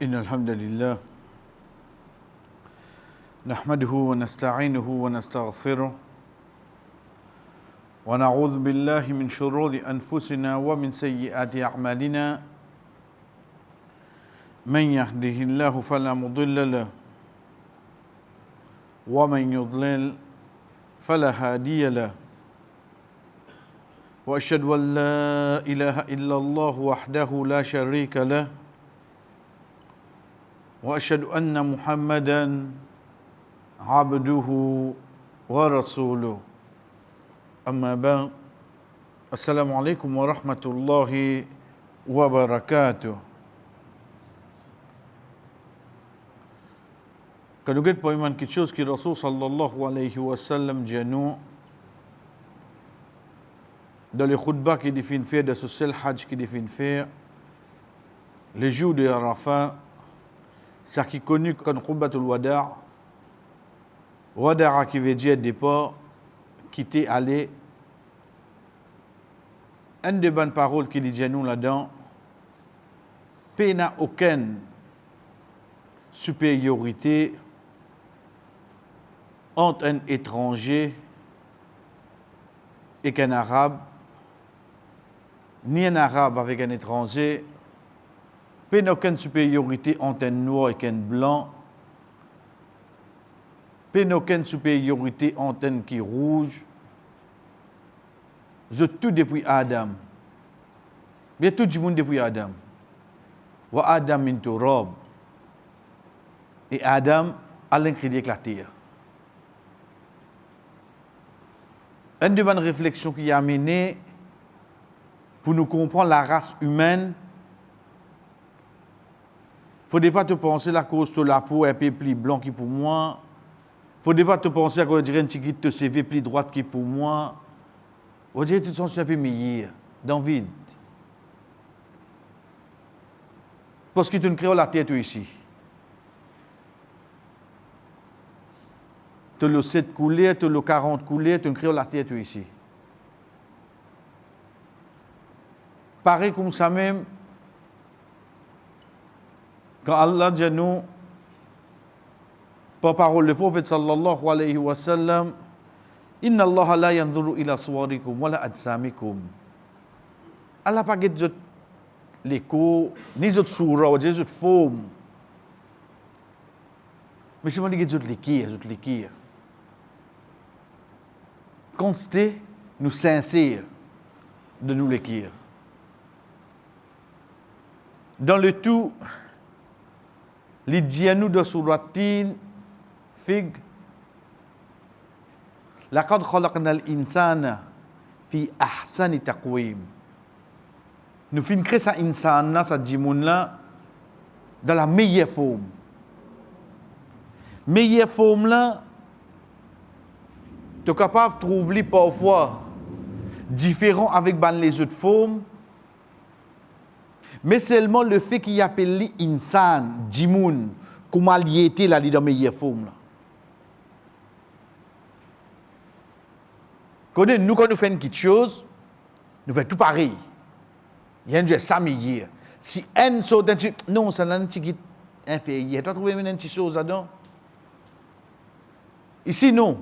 إن الحمد لله نحمده ونستعينه ونستغفره ونعوذ بالله من شرور أنفسنا ومن سيئات أعمالنا من يهده الله فلا مضل له ومن يضلل فلا هادي له وأشهد أن لا إله إلا الله وحده لا شريك له وأشهد أن محمدا عبده ورسوله أما بعد السلام عليكم ورحمة الله وبركاته. Quand nous guettons pour quelque chose que Rasul sallallahu alayhi wa sallam dit nous dans les khutbahs qui définissent faire de ce seul hajj qui définissent faire les jours de Arafat, ça qui est connu comme khutbatul wada', wada' qui veut dire départ, quitter, aller. Une des bonnes paroles qui dit nous là-dedans, pays n'a aucune supériorité entre un étranger et qu'un arabe, ni un arabe avec un étranger, pays n'a aucune supériorité entre un noir et qu'un blanc, pays n'a aucune supériorité entre un qui est rouge. Je tout depuis Adam. Bien tout le monde depuis Adam. Wa Adam min turab. Et Adam a l'incrédit avec la terre. Une des bonnes réflexions qui a mené pour nous comprendre la race humaine. Il ne faudrait pas te penser la cause de la peau est un peu plus blanc qui pour moi. Il ne faudrait pas te penser à qu'on dirait une tigre te CV plus droite qui pour moi. On dirait que tu te sens un peu meilleur, dans le vide. Parce que tu ne crées la tête ici. Tu as le 7 coulé, tu as le 40 coulé, tu ne crées la tête ici. Pareil comme ça même, quand Allah dit nous, par parole du prophète sallallahu alayhi wa sallam, Inna Allah la yanzuru ila suwarikum wala adsamikum. Allah pas guette l'écho, ni zot soura, ou zot forme. Mais c'est moi qui guette zot l'équire. Constez, nous sincères de nous l'équire. Dans le tout, les dianou de suratin, fig, laqad khalaqnal insana fi ahsani taqwim. Nous fin créer ça insana, ça djimoun là, dans la meilleure forme. Meilleure forme là, tu es capable de trouver parfois différent avec les autres formes, mais seulement le fait qu'il appelle l'insan, djimoun, comment il était là dans la meilleure forme là. Quand nous faisons quelque chose, nous faisons tout pareil. Il y a un Dieu, ça meilleur. Si un saute un petit, non, ça n'a un petit inférieur. Tu as trouvé une petite chose là-dedans? Ici, non.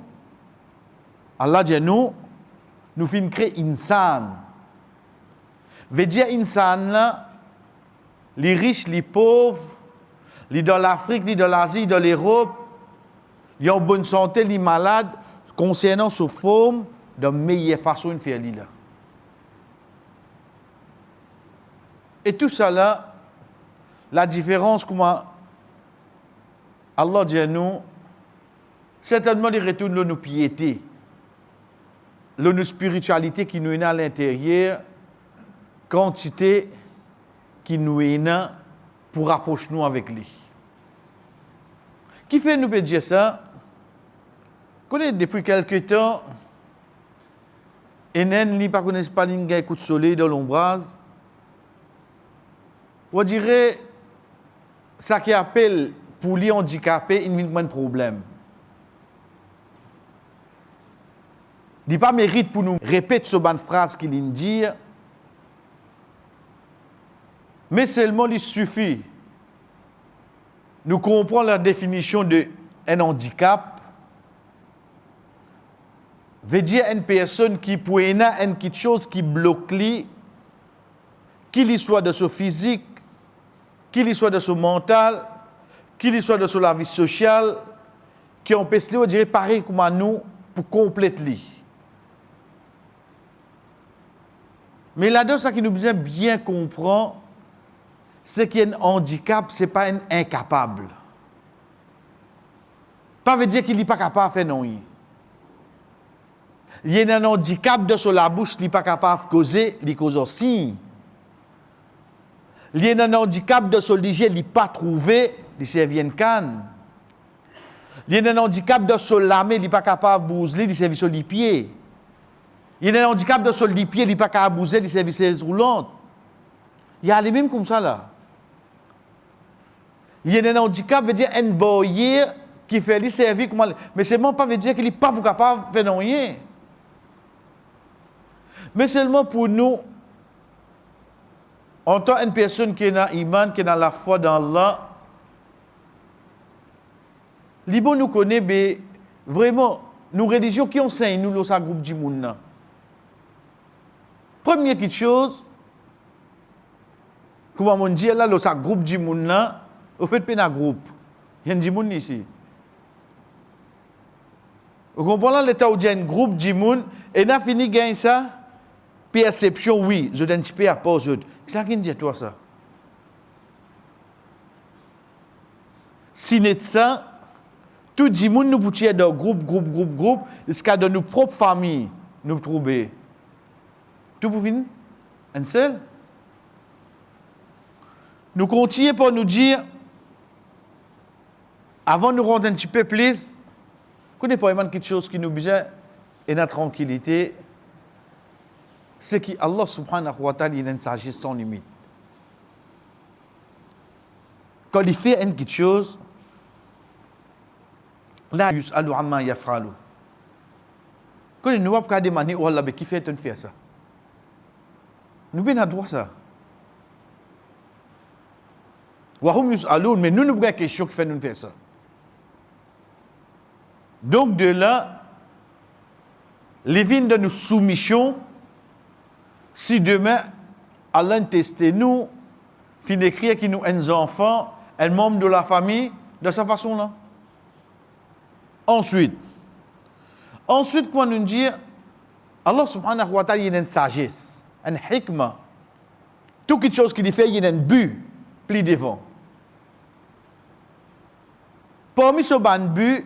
Allah dit nous faisons créer insan. Veut dire insan là, les riches, les pauvres, les dans l'Afrique, les dans l'Asie, dans l'Europe, ils ont bonne santé, les malades, concernant sa forme, de meilleure façon de faire là. Et tout ça là, la différence, comment Allah dit à nous, certainement il retourne nos piété, nos spiritualité qui nous est à l'intérieur, quantité qui nous est pour rapprocher nous avec lui. Qui fait nous peut dire ça? Depuis quelque temps, et n'en li pas connaissent pas l'ingé coup de soleil dans l'ombrage. On dirait ça qui appelle pour les handicapés un problème. Il pas mérite pour nous répéter ce bonne phrase qu'il dit, mais seulement il suffit nous comprenons la définition d'un handicap, veut dire une personne qui peut avoir quelque chose qui bloque lui, qu'il soit de son physique, qu'il soit de son mental, qu'il soit de son vie sociale, qui empêche de dire pareil comme nous pour compléter. Mais là-dedans, ça qui nous besoin bien comprendre, c'est qu'il y a un handicap, ce n'est pas un incapable. Pas veut dire qu'il n'est pas capable de faire non. Il y a un handicap de sur la bouche, il n'est pas capable de causer, il cause aussi. Il y a un handicap de sur l'hygiène, il n'est pas trouvé, il servi une canne. Il y a un handicap de sur l'armée, il n'est pas capable de bouger, il servi sur les pieds. Il y a un handicap de sur les pieds, il n'est pas capable de bouger, il servi sur les roulantes. Il y a les mêmes comme ça là. Il y a un handicap, veut dire un boyer qui fait lui servir comment. Mais seulement pas veut dire qu'il n'est pas capable de faire rien. Mais seulement pour nous, en tant qu'une personne qui est dans l'iman, qui est dans la foi dans Allah, Libo nous connaît, mais vraiment, nous religions qui enseignent nous le groupe du monde. Première petite chose, comment on dit là, le groupe du monde, au fait, pas un groupe. Il y a un monde ici. Vous comprenez l'état où il y a un groupe du monde, et on a fini de gagner ça. Perception, oui, je donne un petit peu à pause. C'est qui dit toi ça? Si n'est ça, tout le monde nous peut dans groupe, jusqu'à de nos propres familles, nous trouver. Tout pour finir? Un seul? Nous continuons pour nous dire, avant de nous rendre un petit peu plus, qu'on n'est pas quelque chose qui nous besoin et notre tranquillité, c'est qu'Allah subhanahu wa ta'ala, il a une sagesse sans limite. Quand il fait quelque chose, là, yus'alu amma yaf'alu. Quand il nous a pas demandé, oh Allah, qui fait faire ça? Nous avons droit ça. Wahum yus'alun, mais nous avons une question qui fait nous faire ça. Donc de là, les vignes de nos soumissions, si demain, Allah teste nous, fin d'écrire qui nous un enfant, un membre de la famille, de cette façon-là. Ensuite, quand nous dit, Allah subhanahu wa ta'ala, il y a une sagesse, une hikmah. Tout quelque chose qu'il fait, il y a un but, plus devant. Parmi ce ban but,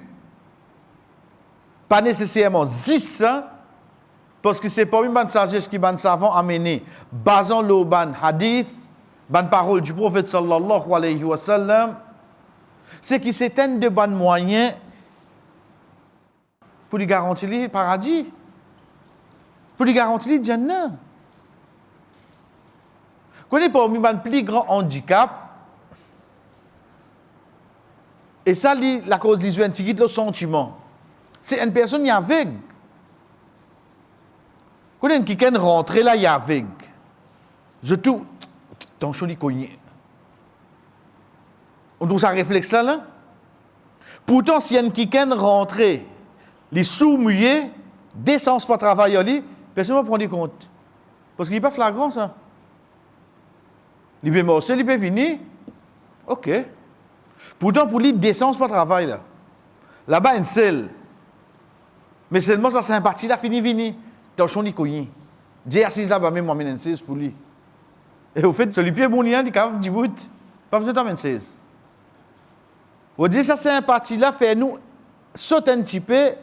pas nécessairement 10, parce que c'est pas une bonne sagesse qui ban savant amené, basant le ban hadith, ban parole du prophète sallallahu alayhi wa sallam, c'est qu'il s'éteint de bons moyens pour lui garantir le paradis, pour lui garantir le Jannah. Connaît pas un plus grand handicap, et ça, la cause des yeux, le sentiment. C'est une personne qui est aveugle. Quand il y a quelqu'un rentré là, il est aveugle. Je tout. Ton chou, il cogné. On trouve ça réflexe là? Pourtant, si il y a quelqu'un rentré, les sous-mouillés, descendent pas travailler, personne ne va prendre compte. Parce qu'il n'est pas flagrant, ça. Il peut marcher, il peut venir. OK. Pourtant, pour lui, descendre pas travail là. Là-bas, une seule. Mais seulement ça, c'est un parti là, fini. Dans son icône. Dis assise là-bas, même moi, je 16 pour lui. Et au fait, celui qui est bon, il dit, du bout, pas besoin de 16. Vous dites, ça, c'est un parti là, fait nous sauter un petit peu,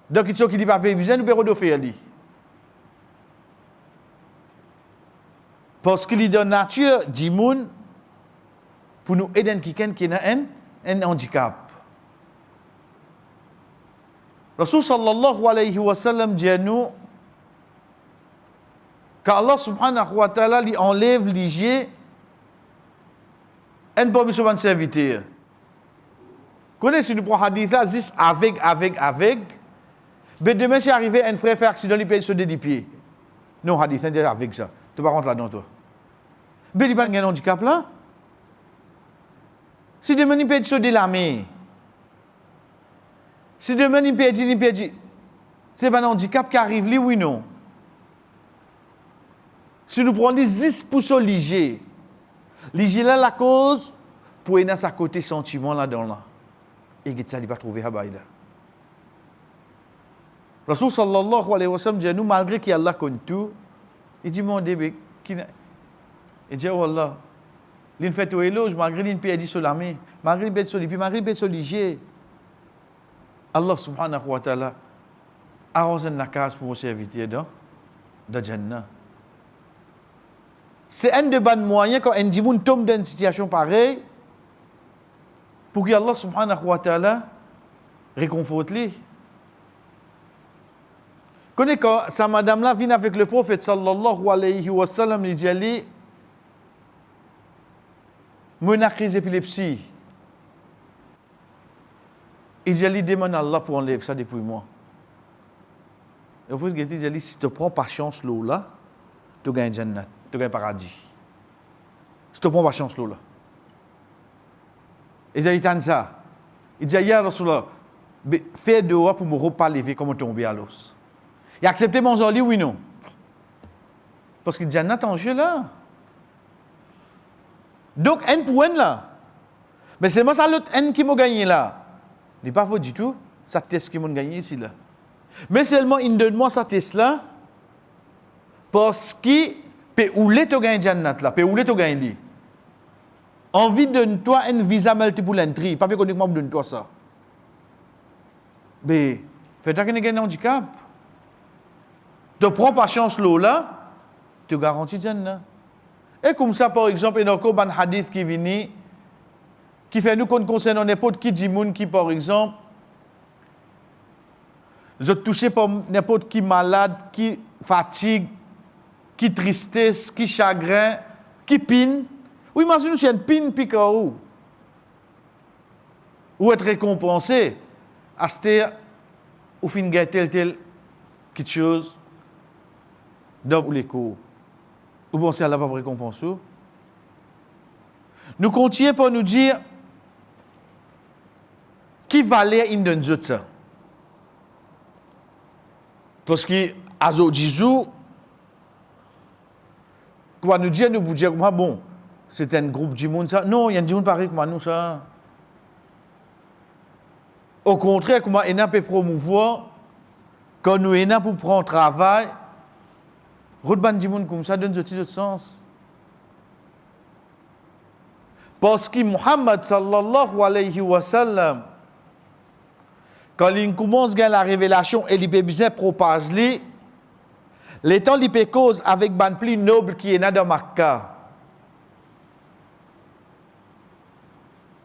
donc il qui dit pas besoin, nous pouvons faire lui. Parce qu'il est de nature, du monde, pour nous aider quelqu'un qui a un handicap. Rasul sallallahu alayhi wa sallam dit à nous qu'Allah subhanahu wa ta'ala lui enlève l'IG un bon souvent serviteur. Connaissez nous pour hadith là, juste avec. Mais demain, si arrivé un frère fait accident, il paye sur des pieds. Non, hadith, c'est avec ça. Tu vas rentrer là-dedans, toi. Mais il n'y a pas de handicap là. Si demain il perd de la main, si demain il perd, c'est pas un handicap qui arrive, lui, oui, non. Si nous prenons 10% léger, léger là, la cause, pour aller dans sa côté sentiment là-dedans, là. Et que ça ne pas trouver à baïda. Rasul sallallahu alayhi wa sallam dit, nous, malgré qu'Allah connaît tout, il dit, mon bébé, il dit, oh Allah, il fait tout éloge, malgré qu'il perd sur la main, malgré qu'il perd sur les pieds, malgré qu'il perd sur les léger. Allah subhanahu wa ta'ala arrose une case pour mon serviteur dans Jannah. C'est un des bons moyens quand un dimoun tombe dans une situation pareille pour que Allah subhanahu wa ta'ala réconforte lui. Connais quand sa madame là vient avec le prophète sallallahu alayhi wa sallam, il dit moi une crise d'épilepsie. Il dit demande à Allah pour enlever ça depuis moi. Et vous il dit si tu prends patience là, tu gagnes Jannat, tu gagnes paradis. Si tu prends patience là. Il dit ça. Il dit ya Rasulullah, fais dehors pour me reparler comme tomber à l'os. Il a accepté mon joli, oui, non? Parce que Jannat en jeu là. Donc, un pour un là. Mais c'est moi ça l'autre un qui m'a gagné là. Il n'est pas faux du tout. Ça test qui m'a gagné ici là. Mais seulement, il donne moi ça test là. Parce que, peut où tu gagnes Jannat là, peut où tu gagnes. Envie de toi un visa multiple entry. Pas uniquement de toi ça. Mais, fais-toi qu'il y ait un handicap. Tu prends patience là, tu garantis Jannah. Et comme ça, par exemple, il y a un hadith qui vient, qui fait nous qu'on concerne n'importe qui dit qui, par exemple, je touché par n'importe qui malade, qui fatigue, qui tristesse, qui chagrin, qui pine. Ou imaginez si une pine pique ou être récompensé à ce ou fin tel quelque chose dans les cours. Vous pensez à la propre récompense? Nous continuons pour nous dire qui valait une de ça. Parce que, à Zodjizou, quoi nous dire, nous vous dire, bon, c'est un groupe du monde, ça. Non, il y a un monde pareil comme nous, ça. Au contraire, comment on peut promouvoir, quand nous sommes pour prendre travail, Roudban du monde comme ça donne ce sens. Parce que Muhammad sallallahu alayhi wa sallam, quand il commence à gagner la révélation et il peut bien propager, les temps il peut cause avec ban plus noble qui est né dans Makkah.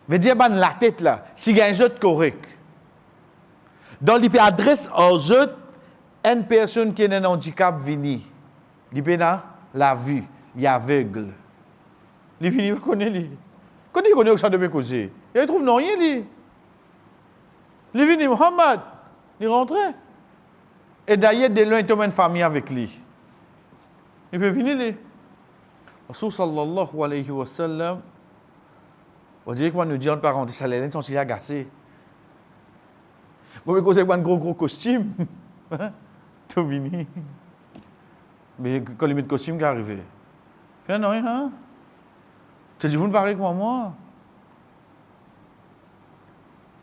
Veut dire ban la tête là, si il y a un jeu correct. Donc il peut adresser aux autres une personne qui a un handicap vini. Il peut la vue, il est aveugle. Il finit par connaître. Quand il connaît que ça devait causer, il trouve non rien. Il est venu, Muhammad, il est rentré. Et d'ailleurs, de loin, il tombe une famille avec lui. Il peut venir. Rasul sallallahu alayhi wa sallam, on dirait que nous disons, par ça les sont si agacés. Vous me causez un gros costume. Tout vini. Mais quand il met le costume qui est arrivé, il non, hein? Tu dis, vous ne parlez que moi.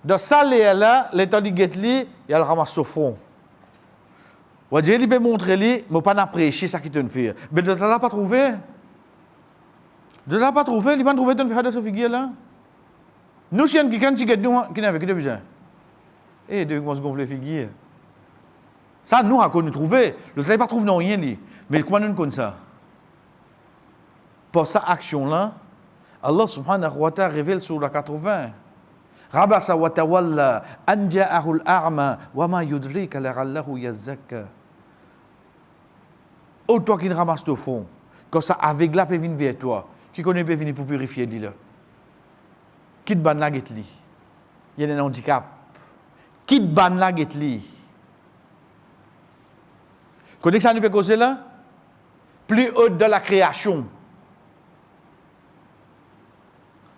Dans ça, là, l'état du guet-li, il y a le ramasse au fond. On dirait qu'il peut montrer, mais il ne pas apprécier ça qui te fait. Mais de là, pas trouvé. De là, pas trouvé, il va trouver ton faire de ce figure là. Nous, si on a quelqu'un qui n'a avec deux besoins. Et de comment se gonfler figure. Ça, nous, on a trouvé. Le travail pas trouvé non rien, mais comment nous connaissons ça? Pour cette action-là, Allah subhanahu wa ta'ala révèle sur la 80. Rabasa wa tawalla an ja'ahu al-a'ma wa ma yudrika la'allahu yazakka. Oh, toi qui ramasses au fond, quand ça avec là peut venir vers toi, qui connaît peut venir pour purifier dit là. Quitte ban la get li. Il y a un handicap. Quitte ban la get li. Connais que ça nous peut causer là? Plus haut de la création.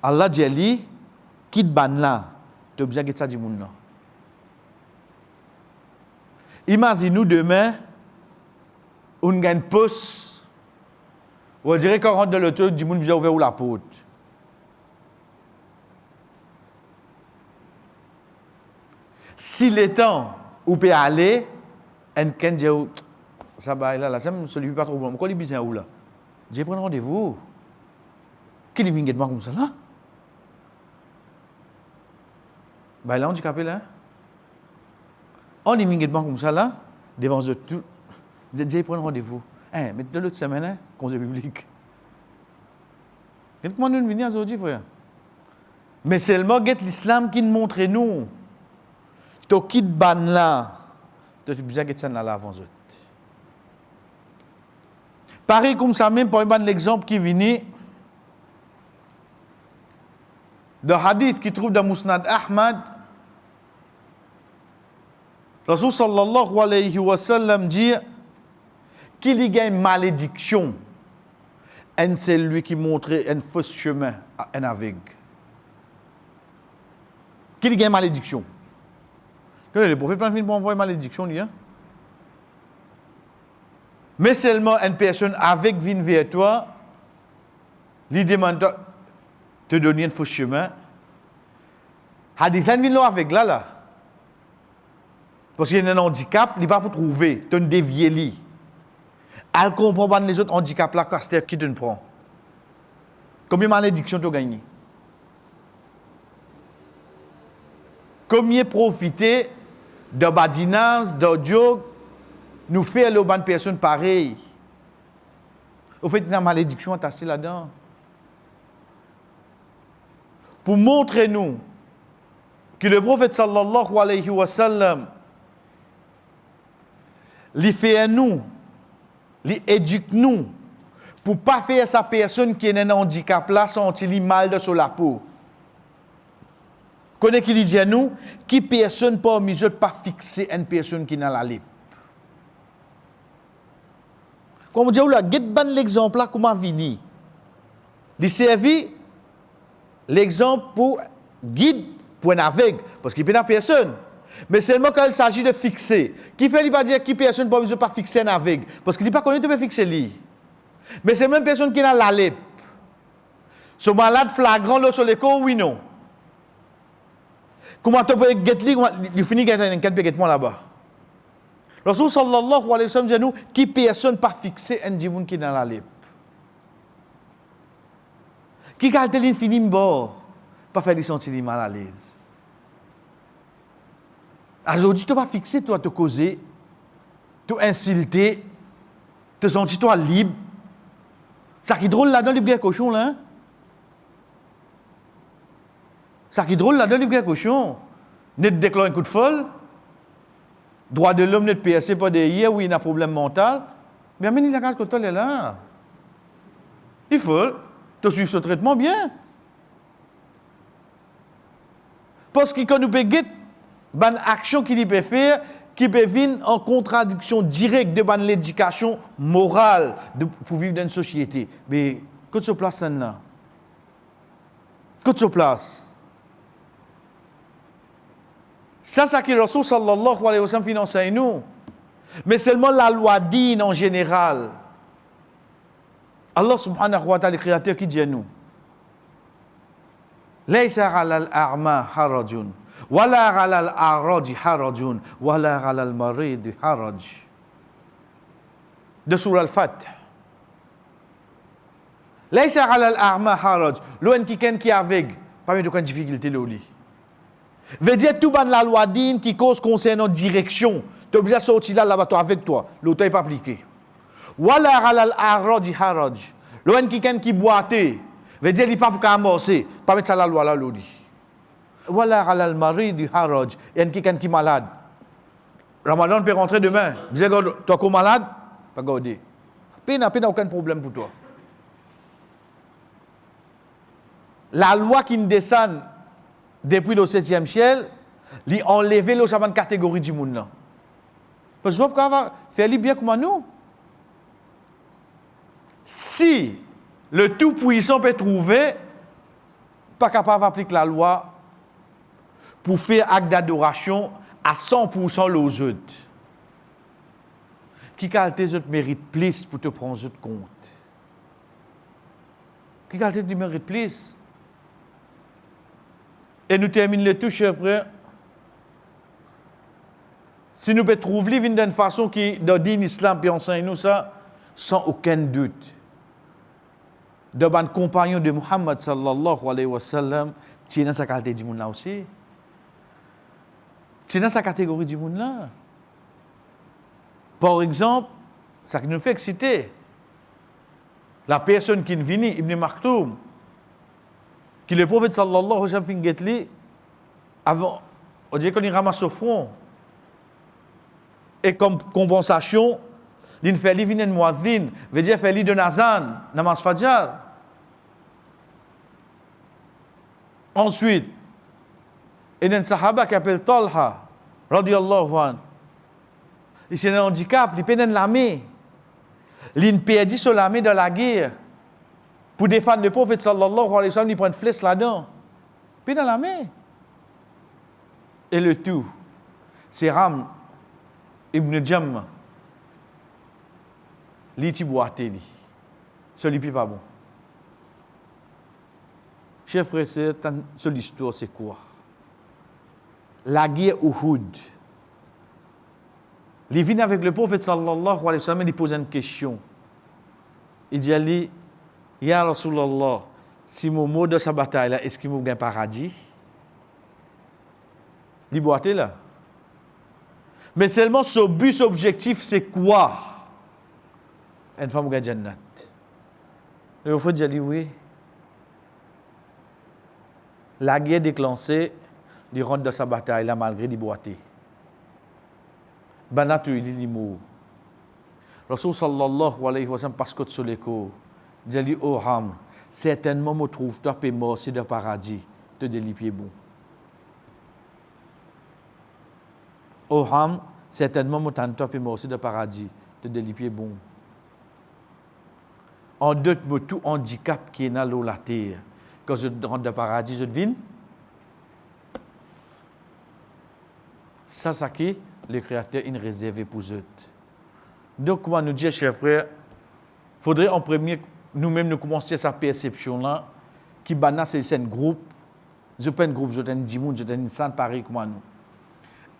Allah dit quitte ban là, tu as besoin de ça du monde là. Imagine-nous demain, on gagne poste, on dirait qu'on rentre dans l'auto, du monde vient ouvrir la porte. Si le temps où peut aller, on peut dire, ça va là, ça ne se pas trop bon. Pourquoi il est bizarre où là? Je vais prendre rendez-vous. Qui est venu comme ça là? Ben là, handicapé là. On est venu comme ça là, devant eux tout. Je vais prendre rendez-vous. Mais de l'autre semaine, conseil public. Comment nous venons aujourd'hui, frère? Mais seulement l'islam qui nous montre nous. Tu quittes ban là. Tu as besoin de ça là avant eux. Pareil comme ça même pour un exemple qui vient de hadith qui trouve dans Musnad Ahmad. Rasul sallallahu alayhi wa sallam dit qu'il y a une malédiction. Et c'est lui qui montre un faux chemin à un aveugle. Qu'il y a une malédiction. Le prophète plein de pour envoyer une malédiction, lui, hein? Mais seulement une personne avec vient vers toi, lui demande te donner un faux chemin. Hadith vient avec là. Parce qu'il y a un handicap, il n'est pas pour trouver, tu as dévié lui. Elle ne comprend pas les autres handicaps là, qui te prend. Combien de malédictions tu as gagné? Combien profiter de badinage, de joke, nous faire les bonnes personnes pareilles. Au fait, une malédiction est assez là-dedans. Pour montrer nous que le prophète sallallahu alayhi wa sallam, il fait à nous, il éduque nous, pour ne pas faire sa personne qui est un handicap là, sentir mal de sur la peau. Connais qui dit à nous, qui personne parmi eux pas fixer une personne qui n'a la lip. Comme on dit là, get ban l'exemple là comment vini. Il servi l'exemple pour guide pour un aveugle parce qu'il n'y a personne. Mais seulement quand il s'agit de fixer, qui fait il va dire qui personne parmi eux pas fixer un aveugle parce qu'il n'est pas connu de fixer lui. Mais c'est même personne qui n'a la lip. Ce malade flagrant là sur l'écho oui non. Comment tu peux get-li, il finit avec un quatre là-bas. Rasul sallallahu alayhi wa sallam dit nous, qui personne pas fixé un dimoun qui dans la lip. Qui calcule l'infini bord, pas faire lui sentir mal à l'aise. Aujourd'hui, tu pas fixé, toi, te causer, te insulter, te sentir toi libre. Ça qui est drôle là-dedans, le bien cochon, là. Hein? Ça qui est drôle là-dedans, le bien cochon. Net déclare un coup de folle. Droit de l'homme net PSC pas derrière, oui, il a un problème mental. Mais il a qu'à ce est là. Il faut te suivre ce traitement bien. Parce que quand nous pouvons faire une action qu'il peut faire, qui peut venir en contradiction directe de l'éducation morale pour vivre dans une société. Mais que se place là? Que se place? Ça, c'est ce que le Rasul sallallahu alayhi wa sallam finance à nous. Mais seulement la loi dit en général. Allah subhanahu wa ta'ala, le créateur, qui dit à nous Laysa ala al-a'ma harajun, wala ala al-a'raji harajun, wala ala al-marid haraj. De Surah Al-Fath. Laysa ala al-a'ma haraj. L'un qui est aveugle, pas de difficulté là. Veut dire tout ban la loi din qui cause concernant direction. Tu es obligé de sortir là-bas avec toi. L'autre n'est pas appliqué. Wala halal araj haraj. L'un qui boite. Veut dire il n'est pas pour amorcer. Pas mettre ça la loi là l'odi. Wala halal marid haraj. Et qui est malade. Ramadan peut rentrer demain. Dis toi comme malade, pas garder. Peine aucun problème pour toi. La loi qui ne descend depuis le 7e ciel, il a enlevé la catégorie du monde. Parce que vous pouvez faire bien comme nous. Si le Tout-Puissant peut trouver, pas capable d'appliquer la loi pour faire acte d'adoration à 100% aux autres. Qui qualité autres mérite plus pour te prendre autres compte? Qui qualité tu mérites plus? Et nous terminons le tout, chers frères. Si nous pouvons trouver d'une façon qui, dans l'islam, puis enseigne nous ça, sans aucun doute. De ban compagnon de Muhammad sallallahu alayhi wa sallam, tu es dans sa qualité du monde là aussi. Tu es dans sa catégorie du monde là. Par exemple, ça qui nous fait exciter. La personne qui est venue, Ibn Maktoum, qui le prophète sallallahu alayhi wa sallam fait avant, on dirait qu'on y ramasse au front. Et comme compensation, il fait li vinen muazzin, veut dire fait li de nazan, namaz fajr. Ensuite, il y a un sahaba qui s'appelle Talha, radiyallahu anhu. Il est un handicap, il peine l'armée. Il perdu sur l'armée de la guerre. Pour défendre le prophète sallallahu alayhi wa sallam, il prend une flèche là-dedans. Puis dans l'armée. Et le tout, c'est Ram Ibn Jamma. Li ti boite li. Celui qui pas bon. Chers frères et sœurs, cette histoire c'est quoi? La guerre Uhud. Il vient avec le prophète sallallahu alayhi wa sallam, il pose une question. Il dit à lui, Ya Rasulallah, si mon mot de sa bataille là, est-ce qu'il m'a un paradis? Il boite là. Mais seulement ce but objectif, c'est quoi? Une femme qui a Jannat. Le prophète dit oui. La guerre déclenchée, il rentre dans sa bataille là malgré les boiter. Banatu il est mort. Rasul sallallahu alayhi wa sallam parce que sur l'écho, dit oh Ham, certainement me trouve toi pe mort c'est de paradis, te de pieds bon. Oh Ham, certainement me tente toi pe mort c'est de paradis, te de pieds bon. En d'autres mots, tout handicap qui est dans l'eau la terre, quand je rentre dans le paradis, je devine. Ça, c'est qui le Créateur est réservé pour eux. Donc, comment nous dire, chers frères, il faudrait en premier, nous-mêmes, nous commencer cette perception-là, qui c'est un groupe, je prends un groupe, je donne 10 personnes, je donne une sainte pareil comme nous.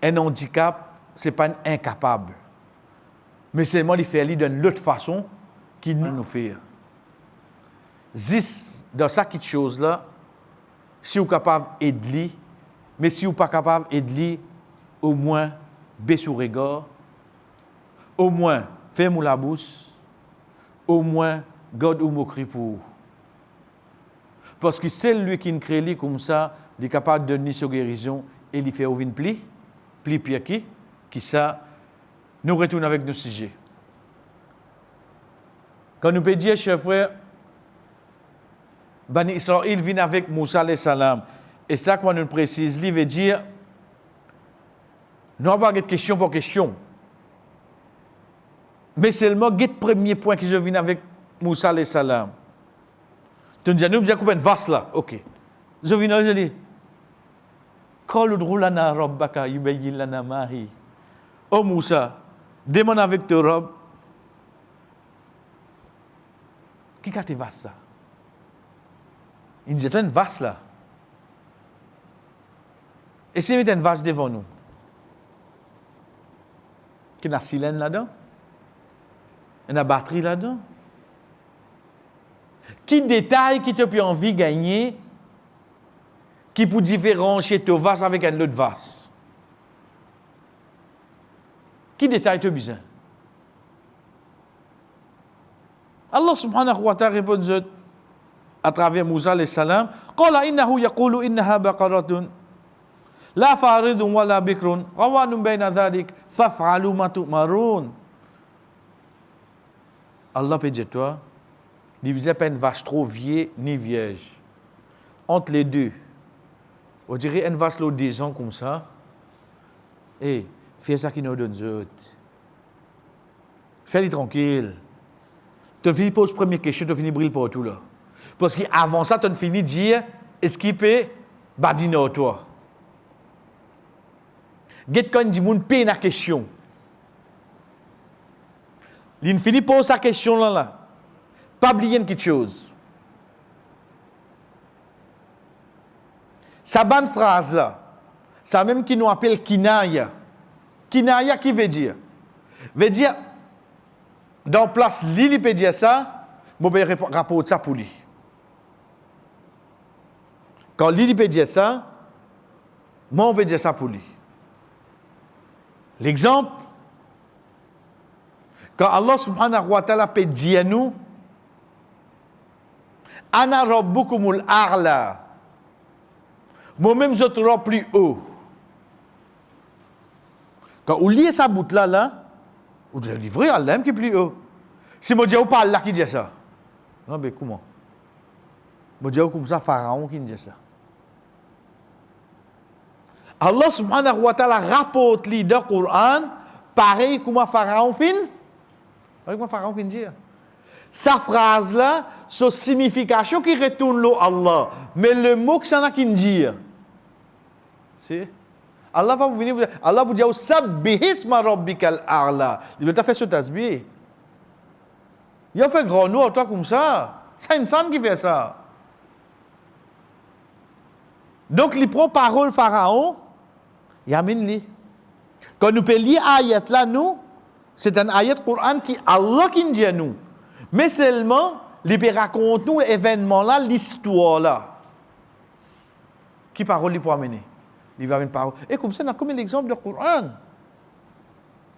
Un handicap, ce n'est pas un incapable. Mais seulement, il fait aller d'une autre façon qu'il nous fait. Dans cette chose-là, si vous êtes capable d'aider, mais si vous n'êtes pas capable d'aider, au moins, baissez le regard, au moins, fermez la bouche, au moins, garde ou moquerie pour vous. Parce que c'est lui qui crée lui comme ça, il est capable de donner sa guérison et il fait une pli pire qui ça, nous retournons avec nos sujets. Quand nous pouvons dire, chers frères, Bani Israël vient avec Moussa alayhi salam. Et ça, quand nous précise, il veut dire, nous n'avons pas de question pour question. Mais seulement, le premier point que je viens avec Moussa alayhi salam. Tu nous dis, nous avons une vaste là. Ok. Je viens là, je dis, Qalu ud'u lana rabbaka yubayyin lana ma hi. Oh Moussa, demande avec ton robe. Qui a été vaste ça? Il dit, une vaste là. Et si il y a une vaste devant nous, il y a une silène là-dedans, il y a une batterie là-dedans. Qui détail qui te peut envie de gagner, qui peut différencier ton vase avec un autre vase? Qui détail te besoin? Allah subhanahu wa ta'ala répond à travers Moussa alayhi salam, qala innahu yaqulu innaha baqaratun la faridun wala bikrun rawanun bayna dhalik faf'alu ma tu'marun. Allah peut dire toi, il disait pas une vache trop vieille ni vierge. Entre les deux, on dirait une vache l'autre des ans comme ça. Et fais ça qui nous donne autres. Fais-le tranquille. Tu finis pose première question, tu finis brille pour tout là. Parce qu'avant ça, tu finis de dire, est-ce qu'il peut badiner toi? Get quand dit moun paye la question. L'infini pose sa question là. Pas oublier quelque chose. Sa bonne phrase là, ça même qui nous appelle kinaya. Kinaya qui veut dire? Veut dire, dans place, il peut dire ça, je vais rapporter ça pour lui. Quand il peut dire ça, moi, on peut dire ça pour lui. L'exemple, quand Allah subhanahu wa ta'ala peut dire à nous, Ana rabbukumul a'la. Moi-même, je te rends plus haut. Quand vous lisez sa bout là, vous dites, vrai, Allah qui est plus haut. Si je dis, vous parlez là qui dit ça. Non, mais comment? Je dis, comme ça, Pharaon qui dit ça. Allah subhanahu wa ta'ala rapporte dans le Coran, pareil comme Pharaon fin. Pareil comme Pharaon fin dit. Sa phrase là, sa signification qui retourne là Allah. Mais le mot que ça n'a qu'à dire. C'est Allah va vous venir, Allah vous dit Sabbihisma rabbikal a'la. Il doit faire ce tasbih. Il a fait grand nous, toi comme ça. C'est une femme qui fait ça. Donc, il prend parole Pharaon, il amène lui. Quand nous pouvons lire ayat là, nous, c'est un ayat Coran qui Allah qui dit à nous. Mais seulement, il peut raconter nous l'événement là, l'histoire là. Qui parole il peut amener? Il va amener parole. Et comme ça, on a comme l'exemple du Coran.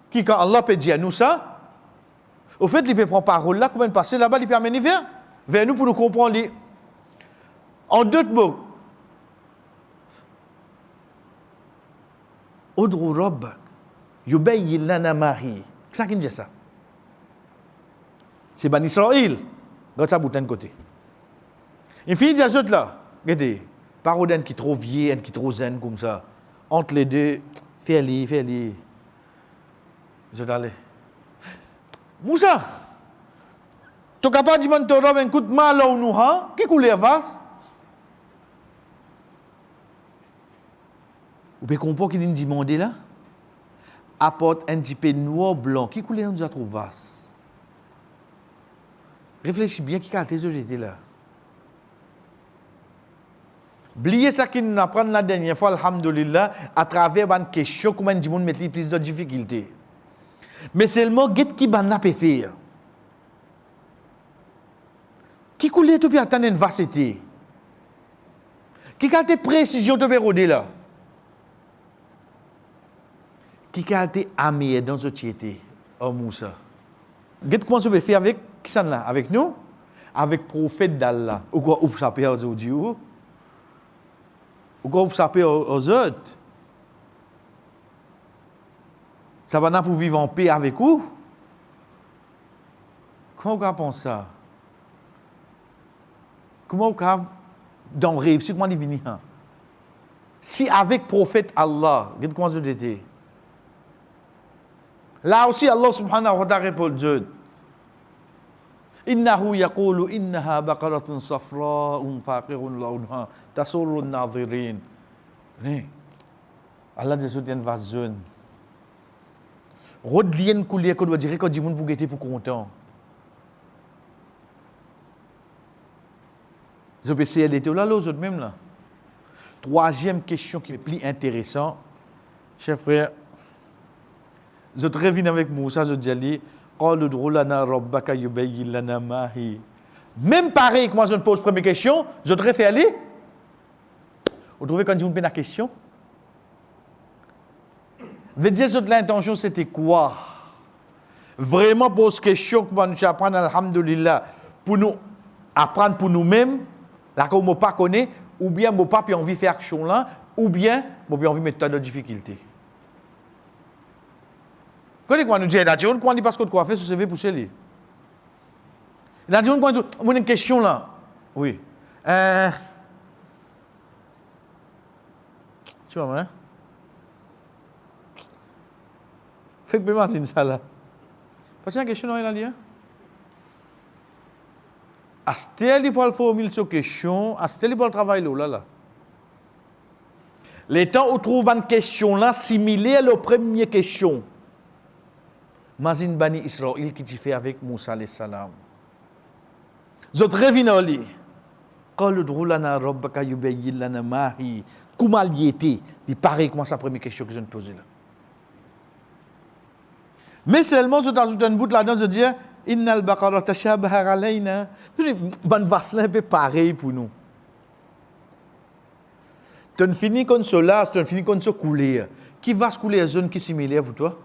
Qui, quand Allah peut dire à nous ça, au fait, il peut prendre parole là, comment passer là-bas, il peut amener vers nous pour nous comprendre. En d'autres mots, Ud'u rabbak, yubayyin lana ma hi. C'est ça qui dit ça. C'est Ban Israël. Regarde ça, bout d'un côté. Il finit de dire ça là. Regardez, parole qui est trop vieille, qui est trop zen comme ça. Entre les deux, fais-les. Je vais aller. Moussa, tu es capable de dire que tu as un coup de mal à nous, hein? Qui coule vasse? Vous pouvez comprendre qu'il y a une demande là? Apporte un petit peu noir blanc. Qui coule nous a trouvé vaste? Réfléchis bien qui a tes yeux étaient là. Oubliez ça qu'il nous apprend la dernière fois, alhamdulillah, à travers une question, comment on dit qu'on met plus de difficultés. Mais seulement, qu'est-ce qui va faire? Qui coule tout puis attendre une vasteté? Qui a tes précisions tout puis là? Qui a été amé dans la société? Oh Moussa. Qu'est-ce qu'on peut faire avec qui ça là? Avec nous? Avec le prophète d'Allah. Ou quoi, ou ça peut aux autres? Ou quoi, ça peut aux autres? Ça va pour vivre en paix avec vous? Comment on pense ça? Comment on dans réussir? Comment il vient? Si avec le prophète Allah, qu'est-ce qu'on peut dire? Là aussi, Allah subhanahu wa ta'ala répond Dieu. Innahu yaqulu innaha baqaratun safra'un faqirun lawnha tasurru an-nazirin. Allah dit soutien va jeune. Rodlien coulier qu'on doit dire que du monde vous guetter pour content. Je peux essayer d'être là l'autre même là. Troisième question qui est plus intéressante, chers frères. Je reviens avec Moussa, je dis, même pareil que moi je me pose première question, je te refais aller. Vous trouvez quand je me pose la question? Veut dire que l'intention c'était quoi? Vraiment pose question que nous apprenons, alhamdulillah, pour nous apprendre pour nous-mêmes, là qu'on ne pas connaît, ou bien mon pas envie de faire action là, ou bien mon pas envie de mettre de difficulté. Quand on nous dit, on dit parce que quoi faire, ce CV pour chez Il a dit, on a une question là. Oui. Tu vois, hein? Faites que je ça là. Parce que la question, il a dit, Astel, il peut faire 1000 questions, Astel, il peut travailler là. Les temps où trouve une question là similaire à la première question. Mazin Bani Israël qui tu fait avec Moussa alayhi salam. Zot revinoli. Qalu ud'u lana rabbaka yubayyin lana ma hi. Comment il était? Il paraît comme sa première question que je ne posais là. Mais seulement je t'ajoute un bout là-dedans, je dis innal baqara tashabaha alayna. Ban vas là un peu pareil pour nous. Tu as fini comme cela, tu as fini comme ce couler. Qui va se couler à zone qui est similaire pour toi?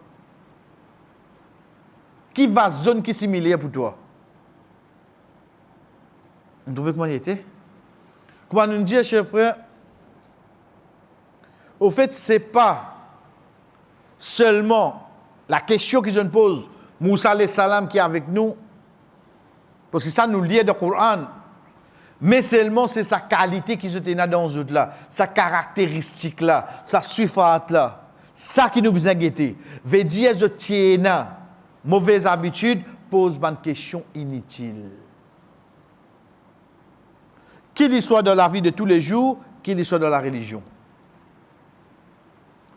Qui va zone qui est similaire pour toi? Vous trouvez comment il était? Comment nous dire, chers frères? Au fait, ce n'est pas seulement la question que je me pose, Moussa alayhi salam qui est avec nous, parce que ça nous lie dans le Coran, mais seulement c'est sa qualité qui se tient dans ce là, sa caractéristique là, sa suifat là, ça qui nous besoin guetter. Veut dire je tiens mauvaise habitude, pose une question inutile. Qu'il y soit dans la vie de tous les jours, qu'il y soit dans la religion.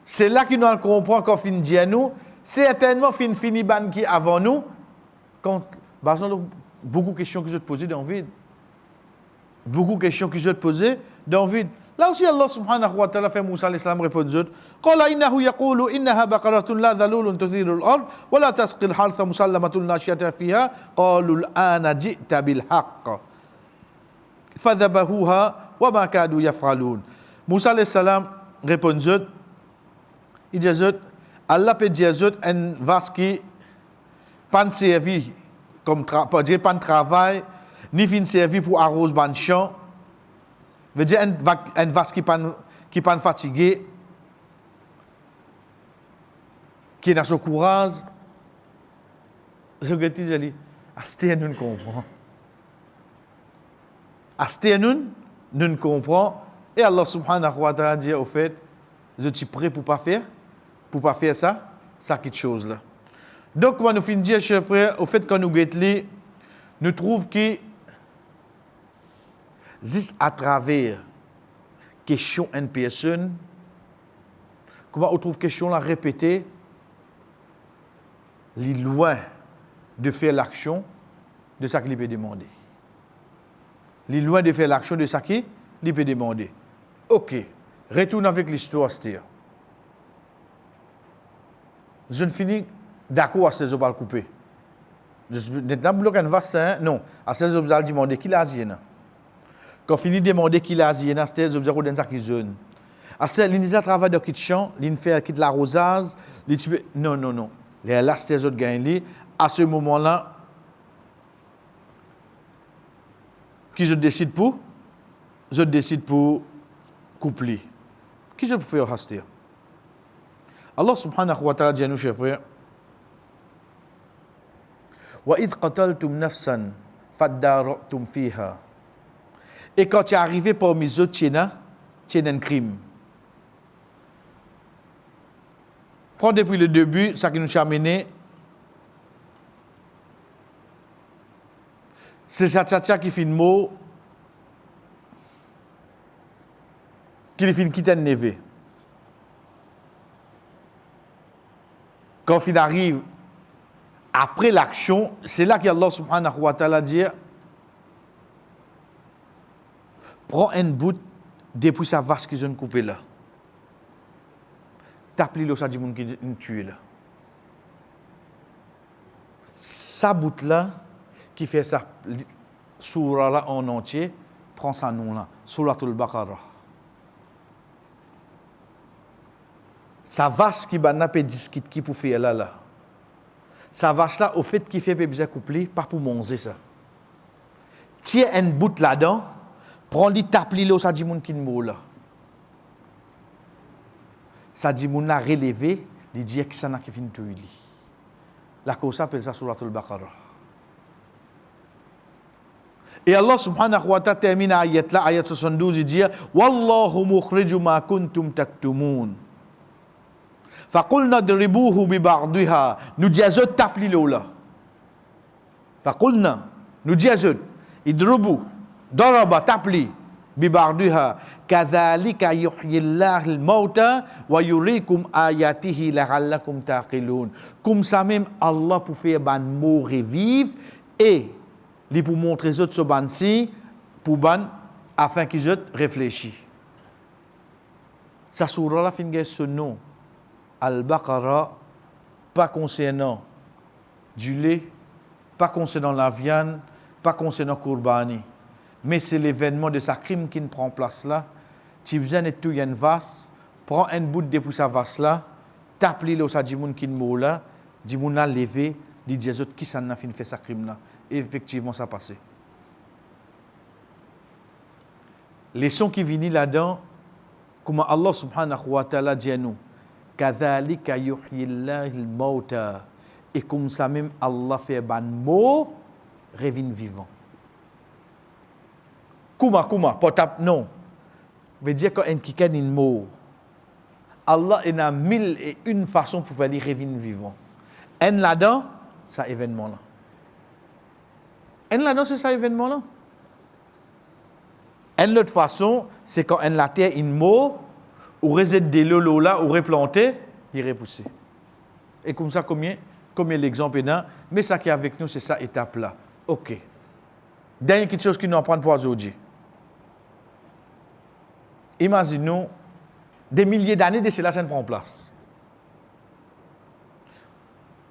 C'est là qu'il nous comprend quand fin dit à nous, certainement fini ban qui avant nous, quand beaucoup de questions que je te posais dans le vide. Beaucoup de questions que je te posais dans le vide. Là aussi Allah subhanahu wa ta'ala fait Moussa alayhi salam répondre qala innahu yaqulu innaha baqaratun la dhalulun tuthiru al-ard wa la tasqi al-hartha musallamatun la shiyata fiha qalu al-ana ji'ta bil haqq fadhabahuha wa ma kadu yaf'alun. Moussa alayhi salam répond il dit Allah peut dire un vas qui pas servi comme pas de travail ni fin servi pour arroser ban champ. Veut dire un vas qui pas fatigué qui n'a son courage. Je dis jali asté nous comprend. Asté nous comprend et Allah subhanahu wa ta'ala dit au fait je suis prêt pour pas faire ça quelque chose là. Donc quand nous finissons dire chers frères au fait quand nous guettons nous trouve que juste à travers question une personne comment on trouve question là répétée li loin de faire l'action de ça qu'il peut demander. Li loin de faire l'action de ça qu'il peut demander. OK, retourne avec l'histoire c'est je ne finis d'accord à ces obals coupés. Je ne pas bloqué un vaccin non, à ces obals demander qui l'asienne. Quand fini demander qui l'asienne, c'est ces obals dans ça qui zone. À ces l'inisa travail de kit champ, l'in fait kit l'arrosage, non. Les là ces autres gagnent à ce moment-là qui je décide pour coupler. Qui je peux faire haster? Allah subhanahu wa ta'ala dit à nous, chers frères, wa idh qataltum nafsan faddara'tum fiha. Et quand tu es arrivé parmi eux, tu es un crime. Prends depuis le début, ça qui nous a amené, c'est ça qui fait un mot, qui fait quitter un neve. Quand il arrive après l'action, c'est là qu'Allah subhanahu wa ta'ala dit prends un bout depuis sa vache qu'ils ont coupé là. T'appelles le sadimoun qui nous tue là. Sa bout là, qui fait ça, surah là en entier, prend sa nom là, Suratul Baqarah. Sa vache qui banna pe disquite qui pour faire là. Sa vache là au fait qui fait pe bien couplé pas pour manger ça. Tiens un bout là-dedans, prend li tapli lo sa di moun qui mou là. Ça dit moun a relevé, il dit que ça n'a qui fin tout li. La cause appelle ça Suratul Baqarah. Et Allah subhanahu wa ta'ala termine ayat là, ayat 72, il dit wallahu mukhriju ma kuntum taktumun. فقلنا ضربوه ببعضها nous disons tapli là فقلنا nous disons idrubu daraba tapli ببعضها كذلك يحيي الله الموتى ويريكم آياته لعلكم تعقلون. Comme ça même Allah pour faire ban mort revivre et lui pour montrer aux autres ce ban si pour ban afin qu'ils autres réfléchissent. Ça surah la fin ce nom Al-Baqarah pas concernant du lait, pas concernant la viande, pas concernant Qurbani. Mais c'est l'événement de sa crime qui prend place là. Tu besoin de tout une vase, prends un bout de pour sa vase là, tape li au sa dimoun qui mou là, dimoun a levé, dit des autres qui s'en a fait sa crime là. Et effectivement ça passé. Les sons qui viennent là-dedans, comment Allah subhanahu wa ta'ala dit à nous, kadhalika yuhyillahu al-mauta, et comme ça même Allah fait ban mort revient vivant. Kuma, potap, non. Veut dire qu'un qui a une mort. Allah a 1001 façons pour faire revenir vivant. Un là-dedans, c'est événement-là. Un là-dedans, c'est ça événement-là. Une autre façon, c'est quand un la terre une mort, ou réside des lolos là, ou replanté, il est repoussé. Et comme ça, combien l'exemple est là, mais ça qui est avec nous, c'est ça étape-là. OK. Dernière quelque chose qui nous apprend pour aujourd'hui. Imaginons, des milliers d'années de cela, ça ne prend place.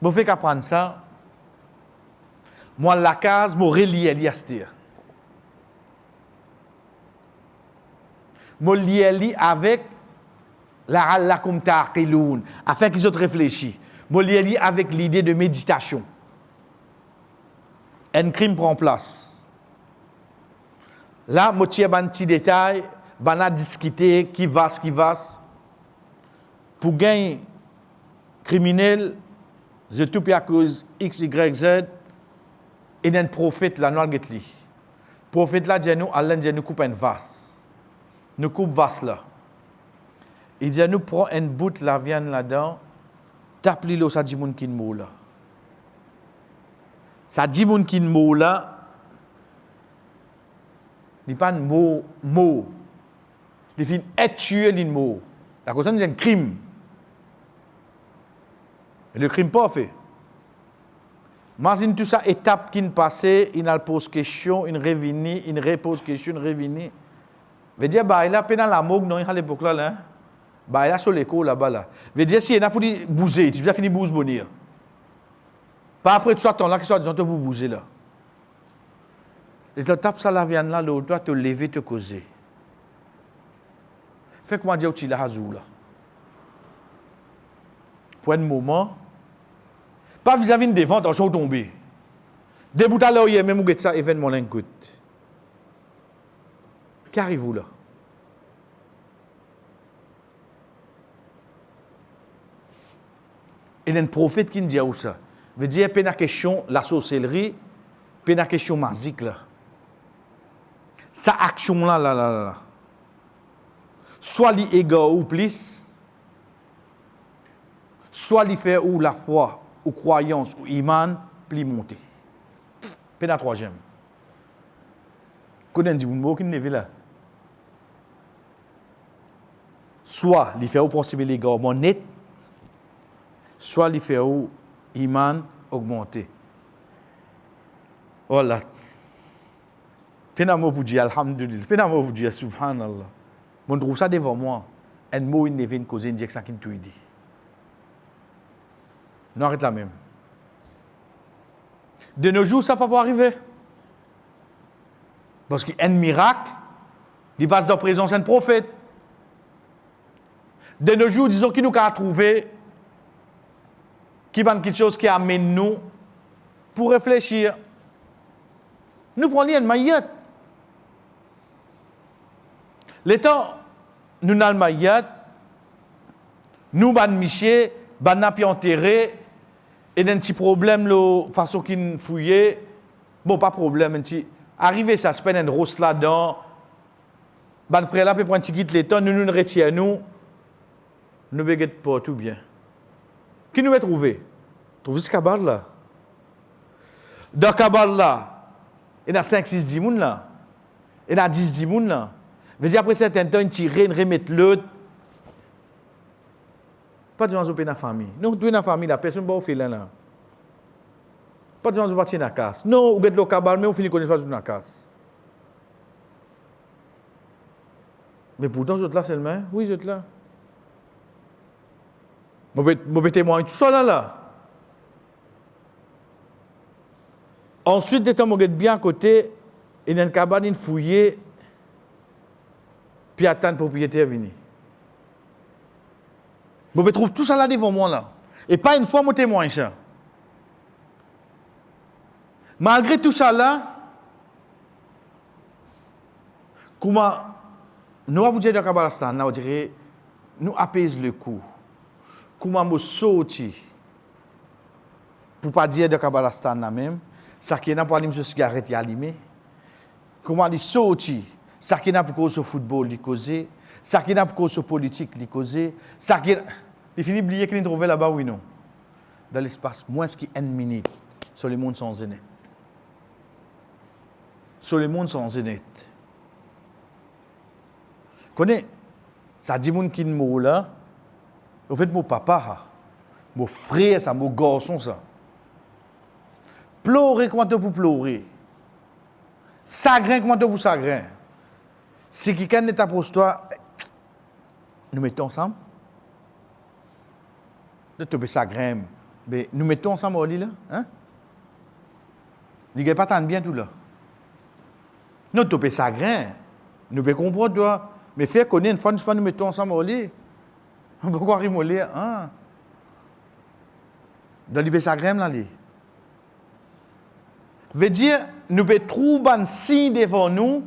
Je fais qu'apprendre ça. Moi, la case, je relie à l'Iastir. Je relie avec la Allakum Ta'qiloun, afin qu'ils autres réfléchissent. Je relie avec l'idée de méditation. Un crime prend place. Là, je tiens un petit détail. On a discuté qui va. Pour gagner criminel, je tout à cause X, Y, Z, et un prophète là, nous avons dit. Prophète là, dit nous, Allah dit nous coupe un vase. Nous coupe vase là. Il dit nous prend un bout de la viande là-dedans, tape l'île au sa dit moun kin mou là. Ça dit moun kin mou là, il n'y a pas de mot. Il finit être tué d'une mot. La cause c'est un crime. Et le crime pas fait. Imagine tout ça, étape qui passait, il pose question, il revient, il repose question, il revient. Veut dire, bah, il a peine à la morgue, non, il a l'époque là, hein? Bah, il a sur l'école là-bas, là. Veut dire, si il a pour dire bouger, tu vas finir bouge bonir. Pas après tout ça, ton là, qui soit disant, pour bouger là. Et tu tapes ça la viande là, l'autre doit te lever, te causer. Fais comment dire, tu l'as hazou là. Pour un moment, pas vis-à-vis de devant, attention, tomber. Debout à l'heure, il y a même où ça, événement l'incoute. Qu'arrive-vous là? Il y a un prophète qui dit ça. Veut dire, pas la question, la sorcellerie, pas la question magique là. Sa action là. Soit l'égard ou plus, soit l'y fait ou la foi, ou croyance, ou iman, plus monter. Pas la troisième. Qu'on dit, vous qui n'est là. Soit l'y fait ou possible l'égard net, soit l'y fait ou iman augmenter. Voilà. Pénamo pour dire alhamdulillah, pénamo pour dire subhanallah. Je trouve ça devant moi. Un mot, il ne vient causer une direction qui tout dit. Non, arrête là même. De nos jours, ça ne peut pas arriver. Parce qu'il y a un miracle, il passe dans la présence d'un prophète. De nos jours, disons qu'il nous a trouvé, qui va quelque chose qui amène nous pour réfléchir. Nous prenons une maillette. L'état, nous avons une maillette, nous avons miché, nous avons enterré, et il y a un petit problème, la façon qu'il fouillait. Bon, pas de problème, arrivé, ça se peine une rosse là-dedans. Ban frère là peut prendre un petit l'état, nous retirons, nous ne pas tout bien. Qui nous a trouvé? Trouvé ce cabal là. Dans le cabal là, il y a 5, 6, 10 personnes là. Il y a 10 personnes là. Veut dire après certain temps, une tirer, une remettre l'autre. Pas de gens qui sont dans la famille. Nous, dans la famille, la personne ne va pas faire là. Pas de gens qui sont partis dans la casse. Non, vous êtes le cabal, mais vous finissez connaître pas dans la casse. Mais pourtant, je suis là seulement. Oui, je suis là. Je vais témoigner tout ça là. Ensuite, dès que je suis bien à côté, il y a une cabane, une fouillée, puis attendre le propriétaire venir. Je trouve tout ça là devant moi là. Et pas une fois, je témoigne ça. Malgré tout ça là, comment nous avons dit dans Kabalastan, nous dirait, nous apaisons le coup. Comment nous sortir, pour ne pas dire de Kabalastan même, ça qui est n'a pas allumé sur cigarette et allumé. Comment nous sortir, ça qui n'a pas cause au football, il causer, ça qui n'a pas cause au politique, il causer, ça qui il finit oublier qu'il est trouvé là-bas, oui non. Dans l'espace, moins qu'une minute, sur le monde sans zénith. Sur le monde sans zénith. Connais, ça dit mon qui mot là, en fait mon papa, mon frère, ça, mon garçon ça. Pleurer comment tu pour pleurer. Sagrin comment tu pour sagrin. Si quelqu'un n'est pas pour toi, nous mettons ensemble. De te sagrin, mais nous mettons ensemble au lit là, hein? Il n'y a pas tant bien tout là. Nous te sagrin, nous pouvons comprendre toi. Mais faire connaître une fois, nous mettons ensemble au lit. On peut quoi arriver au lit, hein? Dans les sagrin là, veut dire, nous pouvons trouver un signe devant nous,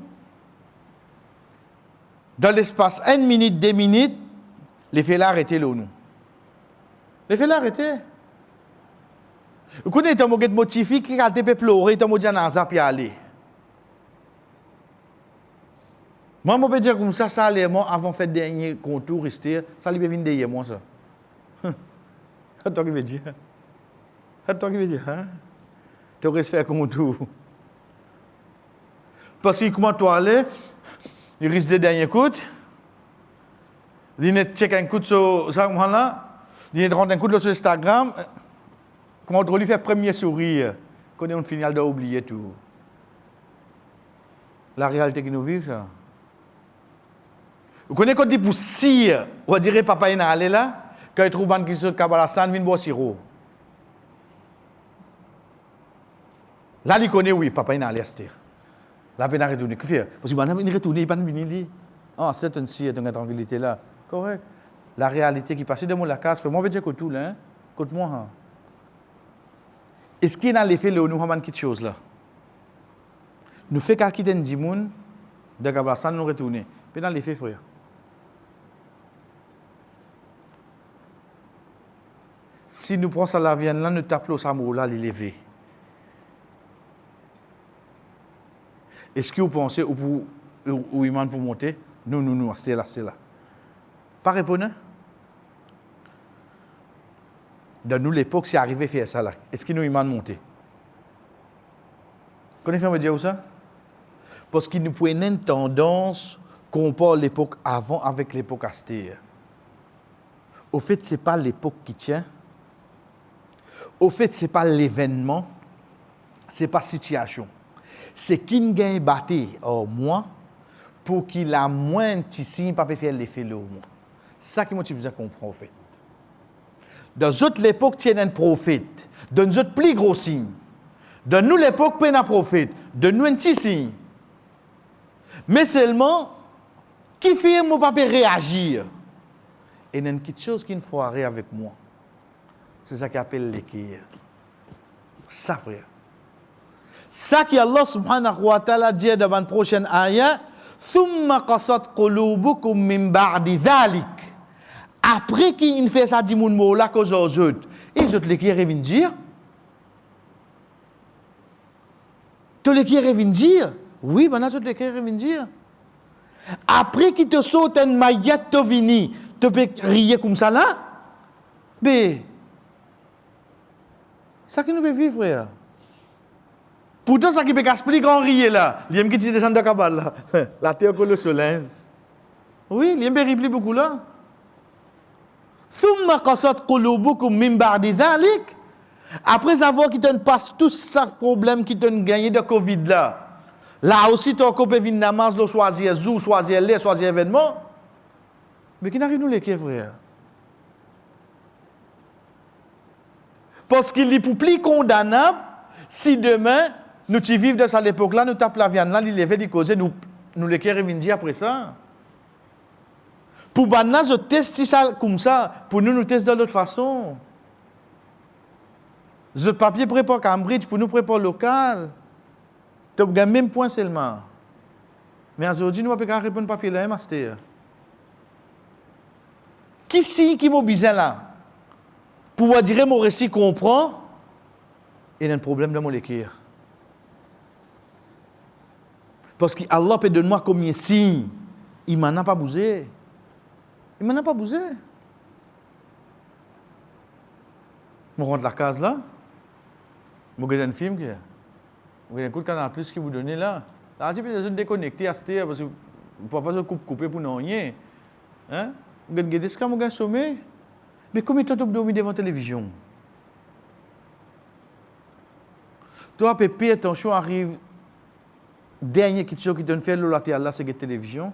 dans l'espace 1 minute, 2 minutes, les faits là arrêtés là, nous. Les faits là arrêtés. Vous connaissez un mot motivé qui a été pleurer, un mot de nazar puis aller. Moi, je peux dire comme ça allait moi avant de faire le dernier contour, rester, ça lui vient derrière moi, ça. C'est toi qui veux dire. C'est toi qui veux dire, hein? Tu aurais fait un contour. Parce que comment toi aller, il risque de dernier coup, il ne check un coup sur ça, là, il rentre un coup sur Instagram, comment on lui fait premier sourire, quand on finit d'oublier tout. La réalité que nous vivons, ça. Vous connaissez quand on dit pour cire, on va dire papa est allé là, quand il trouve un qui se Kabalastan, il vient boire sirop. Là, il connaît, oui, papa est allé à Astir. Là, il a retourné. Qu'est-ce qu'il fait? Parce qu'il est retourné, il n'est pas venu. Ah, c'est une cire, une tranquillité là. Correct. La réalité qui passe de moi la casse, moi, je veux dire que tout là, écoute-moi. Hein. Est-ce qu'il y a l'effet là où nous avons quelque chose là? Nous faisons calculer un dimoun, de Kabalastan, nous retourner. Puis dans l'effet, frère. Si nous prenons ça la viande là, nous tapons ça mot là, l'élever. Est-ce que vous pensez ou il m'a pour monter? Non, c'est là. Pas répondre. Dans nous l'époque, c'est arrivé à faire ça là. Est-ce qu'il nous il m'a monter? Vous connaissez me dire où ça? Parce qu'il nous prenait une tendance qu'on parle l'époque avant avec l'époque Astir. Au fait, ce n'est pas l'époque qui tient. Au fait, ce n'est pas l'événement. Ce n'est pas la situation. C'est qui ne gagne batté au moins pour qu'il a moins de signe pas faire l'effet là au moins. C'est ça qui m'a besoin de comprendre, en fait. Dans toute l'époque, il y a un prophète. Dans notre plus gros signe. Dans nous, l'époque, il y a un prophète. Dans nous, un petit signe. Mais seulement, qui fait mon papa réagir? Et il y a quelque chose qui ne faut arrêter avec moi. C'est ça qu'on appelle l'équerre. Ça, frère. Ça qui Allah subhanahu wa ta'ala dit dans la prochaine ayat, thumma qasat qulubukum min ba'di dhalik. Après qu'il fait ça, dit mon mot là cause aux autres. Et les autres qui reviennent dire. Tu les qui reviennent dire. Oui, ben les autres qui reviennent dire. Après qu'il te saute une maillette te vini, tu peux rier comme ça là. Mais ça qui nous peut vivre, frère. Pourtant, ça qui peut expliquer grand rire là. Il y a qui descend de Kabbalah. La terre que le soleil. Oui, il y a un répli beaucoup là. ثم قست قلوبكم من بعد ذلك. Après avoir qui te passe tout ça problème qui te gagné de Covid là. Là aussi tu as coupé vin namaz, le choisir zou, choisir les, choisir événement. Mais qui n'arrive nous les frère. Parce qu'il est pour plus condamnable si demain nous qui vivons de cette époque-là, nous tapons la viande là, il lever des causes, nous les revenir après ça. Pour banna, je teste ça comme ça, pour nous tester de l'autre façon. Je papier prépare Cambridge, pour nous prépare local. Tu as le même point seulement. Mais aujourd'hui, nous ne pouvons pas répondre papier là, master. Qui si qui m'a besoin là? Pour dire mon récit comprend, il y a un problème de mon écrire. Parce qu'Allah peut donner moi combien si il m'en a pas bougé. Il m'en a pas bougé. Je rentre la case là. Je regarde un film qui est. Vous avez un coup de canal plus que vous donnez là. Là, tu peux déconnecter à ce temps parce que vous ne pouvez pas couper pour non rien. Hein? Vous regardez ce que vous avez sommeil. Mais combien de temps vous dormez devant la télévision? Toi, pépé, attention, arrive. Dernière question qui te fait là, c'est la télévision.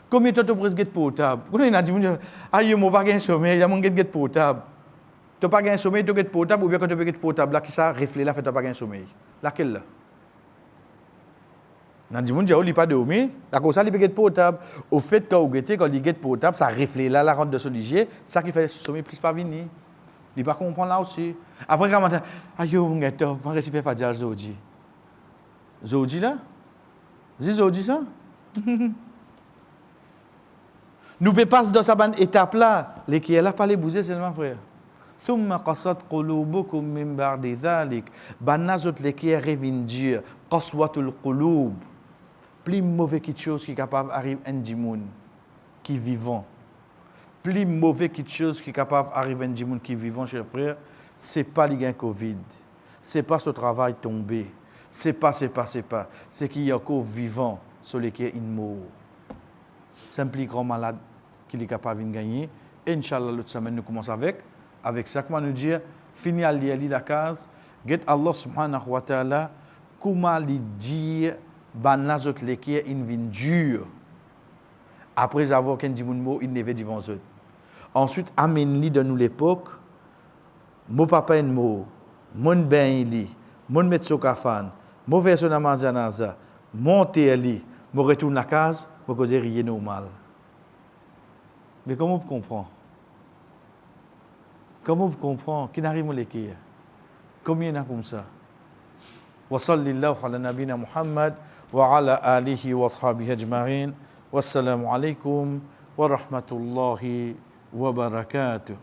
Combien de temps tu as un portable? Vous avez dit, ah, je n'ai pas de sommeil, il y a un portable. Tu n'as pas de sommeil, tu as un portable, ou bien quand tu as un portable, là, qui ça reflète là, fait tu n'as pas de sommeil. Laquelle là? Nan di moun dit, il pas dormi, la cause ça il peut portable. Au fait quand il get portable, ça reflète là la rentre de solidier, ça qui fait sommeil plus pas venir. Il pas comprendre là aussi. Après quand matin, ayo mon gars, on va réciter Fadja Zodi. Zodi là? Dis Zodi ça? Nous peut passer dans cette étape là, les qui est là pas les bouger seulement frère. ثم قصت قلوبكم من بعد ذلك بنازت لكي revenir قسوة القلوب plus mauvais quelque chose qui est capable d'arriver à un monde qui vivant. Plus mauvais quelque chose qui est capable d'arriver à un monde qui vivant, chers frères, c'est pas les gains Covid, c'est pas ce travail tombé, c'est pas, c'est qu'il y a encore vivant sur lesquels il mort. C'est un plus grand malade qu'il est capable de gagner. Inch'Allah, l'autre semaine, nous commençons avec ça, comment nous dire, fini à lire la case, get Allah subhanahu wa ta'ala, comment lui dire, banazot lekier in vin dur. Après avoir qu'un dit mot, il ne veut devant eux. Ensuite, amène-lui de nous l'époque, mon papa en mot, mon ben li, mon metso kafan, mon version namazanaza, mon téli, mon retourne la case, mon cause rien normal. Mais comment vous comprenez? Comment vous comprenez? Qui n'arrive à l'écrire? Combien il y en a comme ça? Wa sallallahu ala nabina Muhammad wa ala alihi wa ashabihi ajma'in. Wassalamu alaikum wa rahmatullahi wa barakatuh.